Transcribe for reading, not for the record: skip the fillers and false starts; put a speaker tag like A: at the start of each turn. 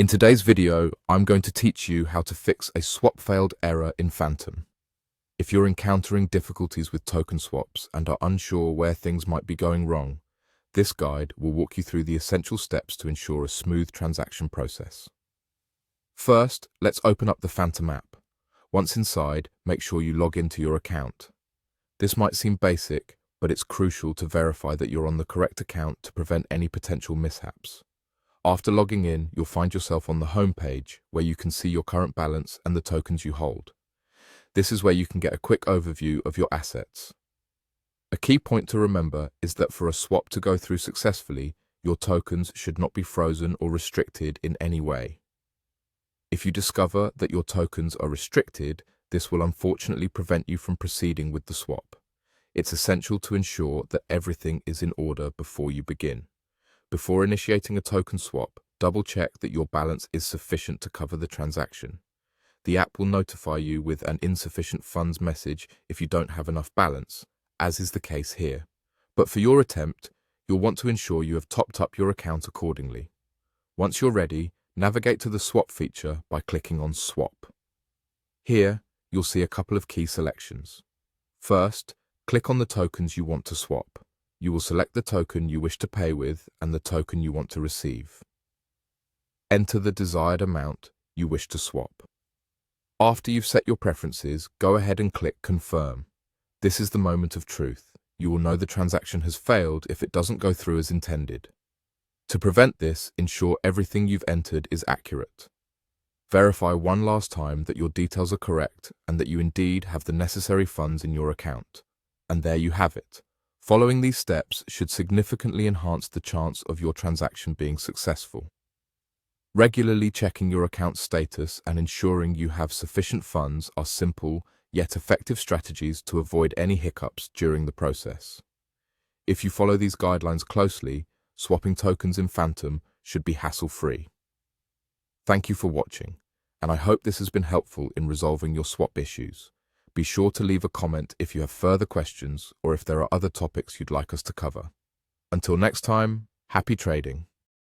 A: In today's video, I'm going to teach you how to fix a swap failed error in Phantom. If you're encountering difficulties with token swaps and are unsure where things might be going wrong, this guide will walk you through the essential steps to ensure a smooth transaction process. First, let's open up the Phantom app. Once inside, make sure you log into your account. This might seem basic, but it's crucial to verify that you're on the correct account to prevent any potential mishaps. After logging in, you'll find yourself on the home page where you can see your current balance and the tokens you hold. This is where you can get a quick overview of your assets. A key point to remember is that for a swap to go through successfully, your tokens should not be frozen or restricted in any way. If you discover that your tokens are restricted, this will unfortunately prevent you from proceeding with the swap. It's essential to ensure that everything is in order before you begin. Before initiating a token swap, double-check that your balance is sufficient to cover the transaction. The app will notify you with an insufficient funds message if you don't have enough balance, as is the case here. But for your attempt, you'll want to ensure you have topped up your account accordingly. Once you're ready, navigate to the swap feature by clicking on Swap. Here, you'll see a couple of key selections. First, click on the tokens you want to swap. You will select the token you wish to pay with and the token you want to receive. Enter the desired amount you wish to swap. After you've set your preferences, go ahead and click Confirm. This is the moment of truth. You will know the transaction has failed if it doesn't go through as intended. To prevent this, ensure everything you've entered is accurate. Verify one last time that your details are correct and that you indeed have the necessary funds in your account. And there you have it. Following these steps should significantly enhance the chance of your transaction being successful. Regularly checking your account status and ensuring you have sufficient funds are simple yet effective strategies to avoid any hiccups during the process. If you follow these guidelines closely, swapping tokens in Phantom should be hassle-free. Thank you for watching, and I hope this has been helpful in resolving your swap issues. Be sure to leave a comment if you have further questions or if there are other topics you'd like us to cover. Until next time, happy trading.